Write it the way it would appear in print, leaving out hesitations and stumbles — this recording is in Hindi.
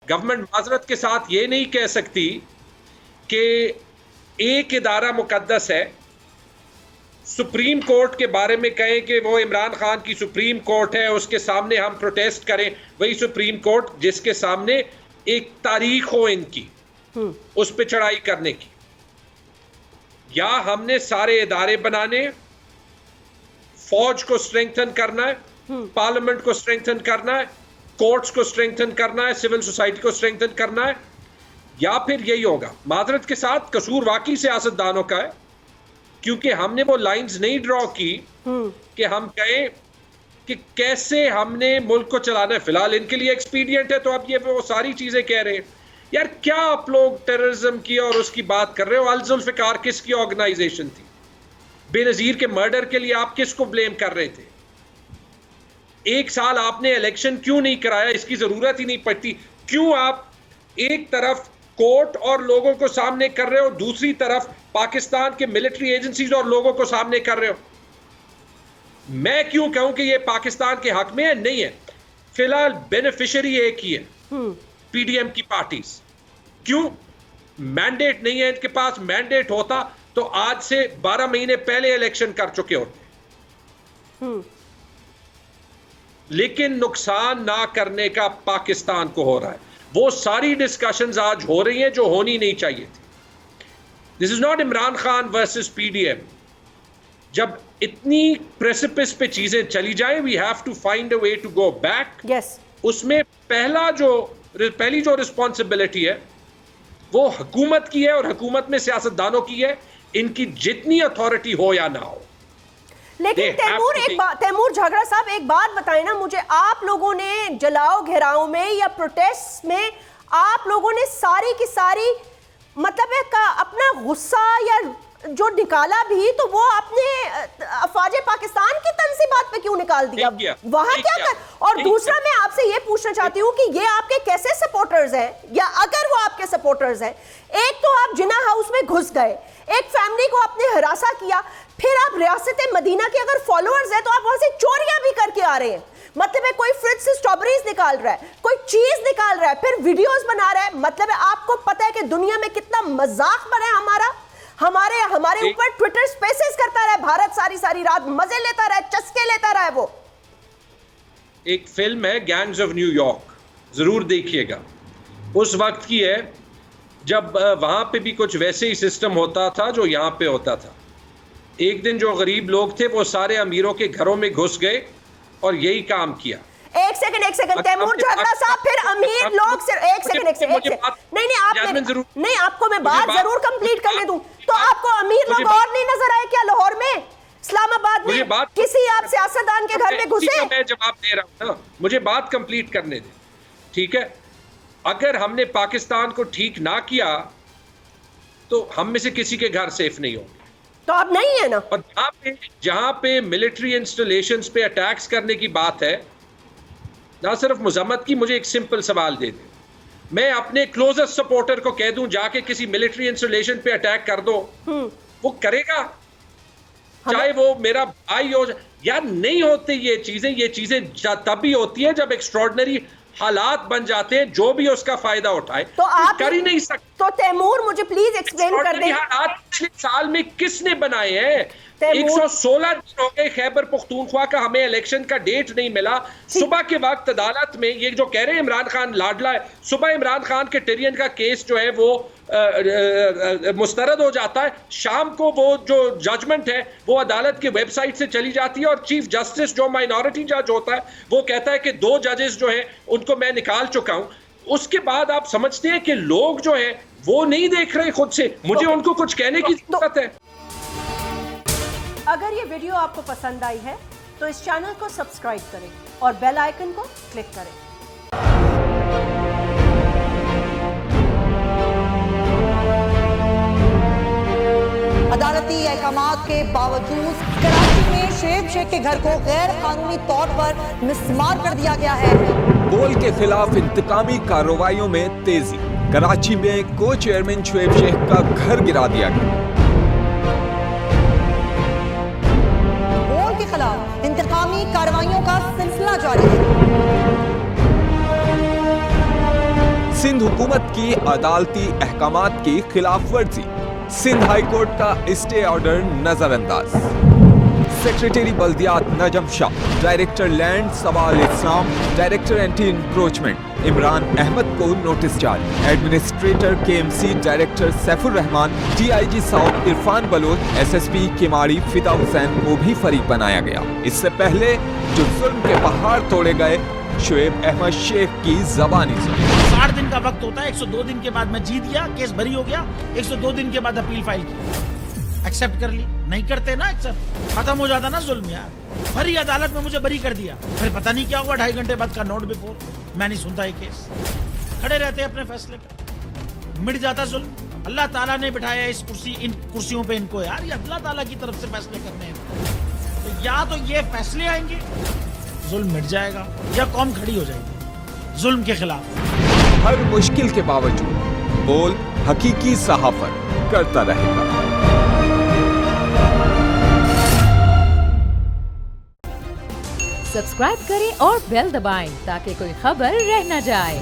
गवर्नमेंट माजरत के साथ ये नहीं कह सकती कि एक इदारा मुकद्दस है, सुप्रीम कोर्ट के बारे में कहें कि वो इमरान खान की सुप्रीम कोर्ट है, उसके सामने हम प्रोटेस्ट करें, वही सुप्रीम कोर्ट जिसके सामने एक तारीख हो इनकी उस पर चढ़ाई करने की। या हमने सारे इदारे बनाने, फौज को स्ट्रेंथन करना है, पार्लियामेंट को स्ट्रेंथन करना है, कोर्ट्स को स्ट्रेंथन करना है, सिविल सोसाइटी को स्ट्रेंथन करना है, या फिर यही होगा। माजरत के साथ कसूर वाकई सियासतदानों का है, क्योंकि हमने वो लाइंस नहीं ड्रॉ की कि हम कहें कि कैसे हमने मुल्क को चलाना है। फिलहाल इनके लिए एक्सपीडियंट है, तो अब ये वो सारी चीजें कह रहे हैं। यार क्या आप लोग टेररिज्म की और उसकी बात कर रहे हो? अल जुल्फिकार किसकी ऑर्गेनाइजेशन थी? बेनजीर के मर्डर के लिए आप किसको ब्लेम कर रहे थे? एक साल आपने इलेक्शन क्यों नहीं कराया? इसकी जरूरत ही नहीं पड़ती। क्यों आप एक तरफ कोर्ट और लोगों को सामने कर रहे हो, दूसरी तरफ पाकिस्तान के मिलिट्री एजेंसीज और लोगों को सामने कर रहे हो? मैं क्यों कहूं कि ये पाकिस्तान के हक में है? नहीं है। फिलहाल बेनिफिशियरी एक ही है, पीडीएम की पार्टीज। क्यों? मैंडेट नहीं है इनके पास। मैंडेट होता तो आज से 12 महीने पहले इलेक्शन कर चुके होते। लेकिन नुकसान ना करने का पाकिस्तान को हो रहा है। वो सारी डिस्कशंस आज हो रही हैं जो होनी नहीं चाहिए थी। This is not Imran Khan versus PDM. जब इतनी प्रेसिपिस पे चीजें चली जाएं, we have to find a way to go back. उसमें पहली जो रिस्पॉन्सिबिलिटी है वो हुकूमत की है, और हुकूमत में सियासतदानों की है, इनकी जितनी अथॉरिटी हो या ना हो। लेकिन तैमूर झगड़ा साहब, एक बात बताएं ना मुझे, आप लोगों ने जलाओ घेराव में या प्रोटेस्ट में आप लोगों ने सारी की सारी मतलब अपना गुस्सा या जो निकाला भी, तो वो अपने अफवाजे पाकिस्तान की तंजीमात पे क्यों निकाल दिया? वहां क्या कर? और दूसरा मैं आपसे ये पूछना चाहती हूँ कि ये आपके कैसे सपोर्टर्स हैं, या अगर वो आपके सपोर्टर्स हैं, एक तो आप जिना हाउस में घुस गए, एक फैमिली को आपने हरासा किया, फिर आप रियासत मदीना के अगर फॉलोअर्स हैं तो आप वहां से चोरियां भी करके आ रहे हैं। मतलब है कोई फ्रिज से स्ट्रॉबेरीज निकाल रहा है, कोई चीज निकाल रहा है, फिर वीडियोस बना रहा है। मतलब है आपको पता है कि दुनिया में कितना मजाक बना है हमारे ऊपर ट्विटर स्पेसेस करता रहा है भारत, सारी रात मजे लेता रहा है, चस्के लेता रहा है। वो एक फिल्म है गैंग्स ऑफ न्यूयॉर्क, जरूर देखिएगा। उस वक्त की है जब वहां पे भी कुछ वैसे ही सिस्टम होता था जो यहां पे होता था। एक दिन जो गरीब लोग थे वो सारे अमीरों के घरों में घुस गए और यही काम किया। एक सेकंड तैमूर झगड़ा साहब, फिर अमीर लोग सिर्फ एक सेकंड नहीं आपको मैं बात जरूर कंप्लीट करने दूं। तो आपको अमीर लोग और नहीं नजर आए क्या लाहौर में, इस्लामाबाद में किसी आप सियासतदान के घर में घुसे? मैं जवाब दे रहा हूं ना, मुझे बात कंप्लीट करने दे। ठीक है, अगर हमने पाकिस्तान को ठीक ना किया तो हम में से किसी के घर सेफ नहीं होंगे। तो अब नहीं है ना। और जहां पे मिलिट्री इंस्टॉलेशंस पे अटैक्स करने की बात है, ना सिर्फ मुजम्मत की, मुझे एक सिंपल सवाल दे दे, मैं अपने क्लोजेस्ट सपोर्टर को कह दूं जाके किसी मिलिट्री इंस्टॉलेशन पे अटैक कर दो, वो करेगा? चाहे वो मेरा भाई हो। यार नहीं होते ये चीजें तभी होती है जब एक्स्ट्रॉर्डिनरी हालात बन जाते हैं, जो भी उसका फायदा उठाए। तो आप कर ही नहीं सकते। तो तैमूर मुझे प्लीज एक्सप्लेन कर दें, हालात पिछले साल में किसने बनाए हैं? 116 दिन हो गए खैबर पख्तूनख्वा का, हमें इलेक्शन का डेट नहीं मिला। सुबह के वक्त अदालत में ये जो कह रहे हैं इमरान खान लाडला है, सुबह इमरान खान के टिरियन का केस जो है वो मुस्तरद हो जाता है, शाम को वो जो जजमेंट है वो अदालत की वेबसाइट से चली जाती है, और चीफ जस्टिस जो माइनॉरिटी जज होता है वो कहता है कि 2 जजेस जो हैं उनको मैं निकाल चुका हूं। उसके बाद आप समझते हैं कि लोग जो हैं वो नहीं देख रहे खुद से, मुझे उनको कुछ कहने की जरूरत है। अगर ये वीडियो आपको पसंद आई है तो इस चैनल को सब्सक्राइब करें और बेल आइकन को क्लिक करें। अदालती अहकामात के बावजूद कराची में शोएब शेख के घर को गैर कानूनी तौर पर मिसमार कर दिया गया है। पोल के खिलाफ इंतकामी कार्रवाइयों में तेजी, कराची में को चेयरमैन शोएब शेख का घर गिरा दिया गया। पोल के खिलाफ इंतकामी कार्रवाइयों का सिलसिला जारी है। सिंध हुकूमत की अदालती अहकामात की खिलाफ वर्जी, सिंध हाई कोर्ट का स्टे ऑर्डर नजरअंदाज। सेक्रेटरी बल्दियात Najam Shah, director land Sawal Islam, director anti encroachment Imran Ahmed को नोटिस जारी। Administrator KMC director Saifur Rehman, DIG south Irfan Baloch, SSP Keamari Fida Hussain को भी फरीक बनाया गया। इससे पहले जो जुल्म के पहाड़ तोड़े गए, शुएब अहमद शेख की जबानी सुनी। 60 दिन का वक्त होता है, 102 दिन के बाद मैं जीत गया, केस बरी हो गया, 102 दिन के बाद अपील फाइल की, एक्सेप्ट कर ली। नहीं करते ना एक्सेप्ट, खत्म हो जाता ना जुल्म यार। भरी अदालत में मुझे बरी कर दिया, फिर पता नहीं क्या हुआ, 2.5 घंटे बाद का नोट बिफोर, मैं नहीं सुनता ये केस। खड़े रहते अपने फैसले पे, मिट जाता जुल्म। अल्लाह ताला ने बिठाया इस कुर्सी, इन कुर्सियों पे इनको यार, ये अल्लाह ताला की तरफ से फैसले करने हैं। तो या तो ये फैसले आएंगे, जुल्म मिट जाएगा, या कौम खड़ी हो जाएगी जुल्म के खिलाफ। हर मुश्किल के बावजूद बोल हकीकी सहाफत करता रहेगा। सब्सक्राइब करें और बेल दबाएं ताकि कोई खबर रह न जाए।